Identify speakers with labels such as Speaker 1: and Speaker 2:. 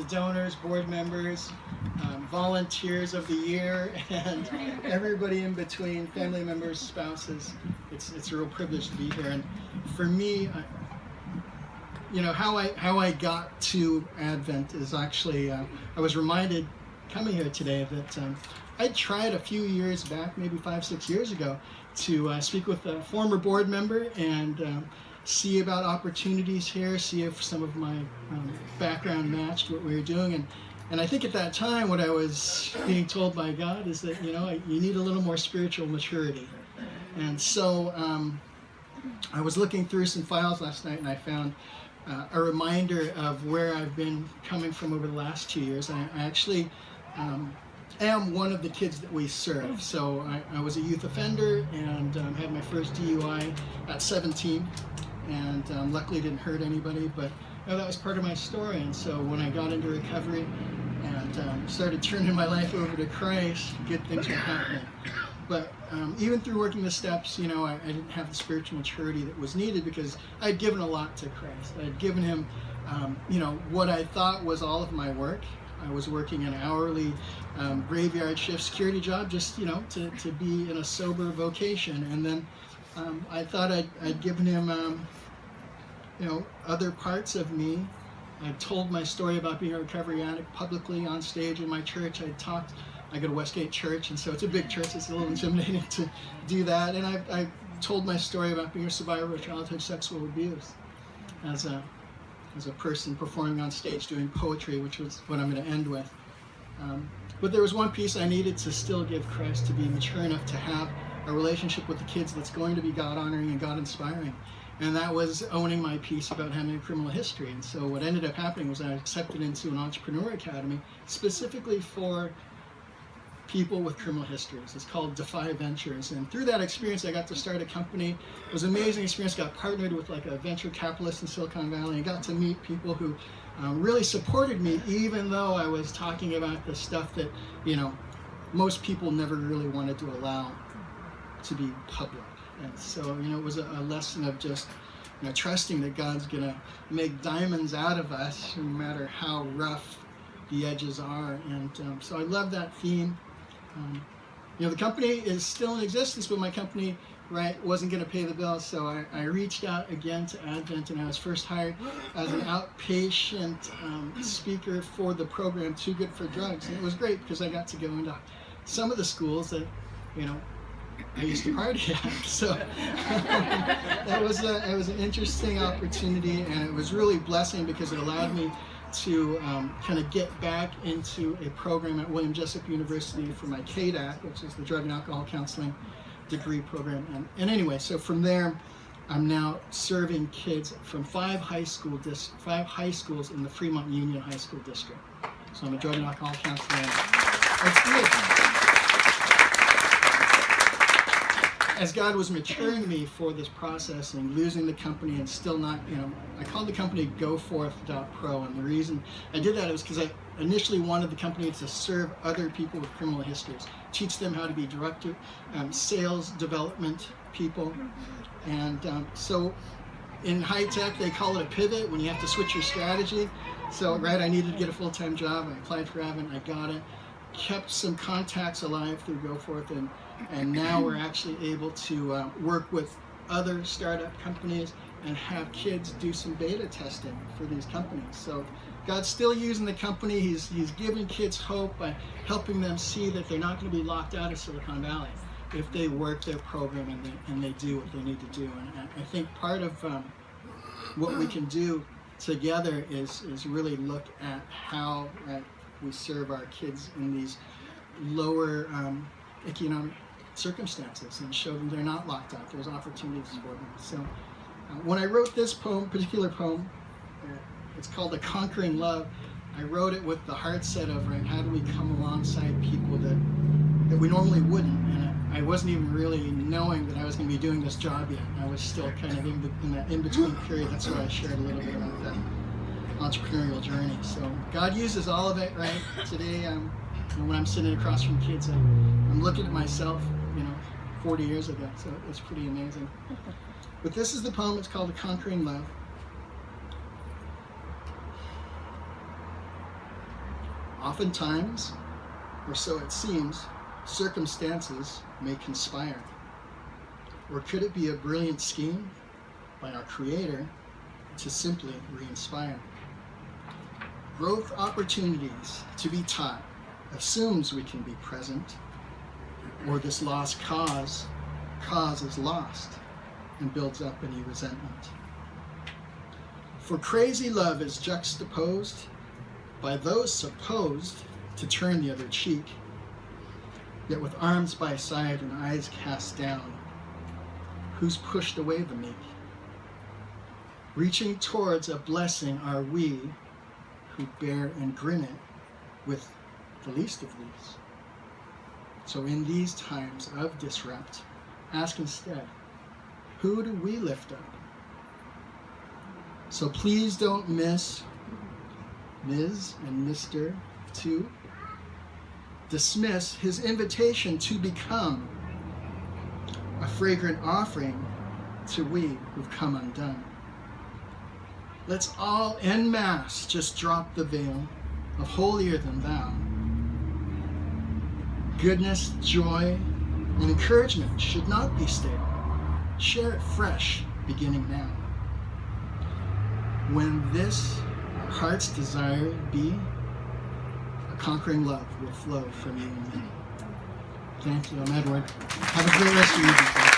Speaker 1: donors, board members, volunteers of the year, and everybody in between, family members, spouses. It's a real privilege to be here. And for me, how I got to Advent is actually, I was reminded coming here today that I tried a few years back, maybe 5-6 years ago, to speak with a former board member and see about opportunities here, see if some of my background matched what we were doing. And I think at that time what I was being told by God is that, you need a little more spiritual maturity. And so I was looking through some files last night and I found a reminder of where I've been coming from over the last 2 years. I actually am one of the kids that we serve. So I was a youth offender and had my first DUI at 17. And luckily didn't hurt anybody, but that was part of my story. And so when I got into recovery and started turning my life over to Christ, good things were happening. But even through working the steps, I didn't have the spiritual maturity that was needed because I had given a lot to Christ. I had given him, what I thought was all of my work. I was working an hourly graveyard shift security job just, to be in a sober vocation. And then I thought I'd given him, other parts of me. I told my story about being a recovery addict publicly on stage in my church. I go to Westgate Church, and so it's a big church. It's a little intimidating to do that. And I told my story about being a survivor of childhood sexual abuse as a person performing on stage doing poetry, which was what I'm going to end with. But there was one piece I needed to still give Christ to be mature enough to have a relationship with the kids that's going to be God-honoring and God-inspiring. And that was owning my piece about having a criminal history. And so what ended up happening was I was accepted into an entrepreneur academy specifically for people with criminal histories. It's called Defy Ventures. And through that experience, I got to start a company. It was an amazing experience. Got partnered with like a venture capitalist in Silicon Valley and got to meet people who really supported me, even though I was talking about the stuff that, most people never really wanted to allow to be public. And so, it was a lesson of just, trusting that God's going to make diamonds out of us, no matter how rough the edges are. And so I love that theme. The company is still in existence, but my company, wasn't going to pay the bills. So I reached out again to Advent, and I was first hired as an outpatient speaker for the program Too Good for Drugs. And it was great because I got to go into some of the schools that, I used to party at. So it was an interesting opportunity, and it was really blessing because it allowed me to kind of get back into a program at William Jessup University for my KDAC, which is the Drug and Alcohol Counseling degree program. And anyway, so from there, I'm now serving kids from 5 high schools in the Fremont Union High School District. So I'm a drug and alcohol counselor. It's beautiful. As God was maturing me for this process and losing the company and still not, I called the company GoForth.pro, and the reason I did that was because I initially wanted the company to serve other people with criminal histories, teach them how to be director, sales development people. And so in high tech, they call it a pivot when you have to switch your strategy. So, I needed to get a full-time job. I applied for Advent, I got it. Kept some contacts alive through GoForth, and now we're actually able to work with other startup companies and have kids do some beta testing for these companies. So God's still using the company. He's giving kids hope by helping them see that they're not going to be locked out of Silicon Valley if they work their program and they do what they need to do. And I think part of what we can do together is really look at how we serve our kids in these lower economic circumstances and show them they're not locked out. There's opportunities for them. So when I wrote this particular poem, it's called A Conquering Love. I wrote it with the heart set of, how do we come alongside people that we normally wouldn't? And I wasn't even really knowing that I was going to be doing this job yet. I was still kind of in that in-between period. That's why I shared a little bit about that entrepreneurial journey. So God uses all of it, Today, when I'm sitting across from kids, I'm looking at myself, 40 years ago. So it's pretty amazing. But this is the poem. It's called A Conquering Love. Oftentimes, or so it seems, circumstances may conspire. Or could it be a brilliant scheme by our Creator to simply re-inspire? Growth opportunities to be taught assumes we can be present, or this lost cause is lost and builds up any resentment. For crazy love is juxtaposed by those supposed to turn the other cheek, yet with arms by side and eyes cast down, who's pushed away the meek? Reaching towards a blessing are we who bear and grin it with the least of these. So in these times of disrupt, ask instead, who do we lift up? So please don't miss Ms. and Mr. to dismiss his invitation to become a fragrant offering to we who've come undone. Let's all en masse just drop the veil of holier than thou. Goodness, joy, and encouragement should not be stale. Share it fresh, beginning now. When this our heart's desire be, a conquering love will flow from you and me. Thank you. I'm Edward. Have a great rest of your evening.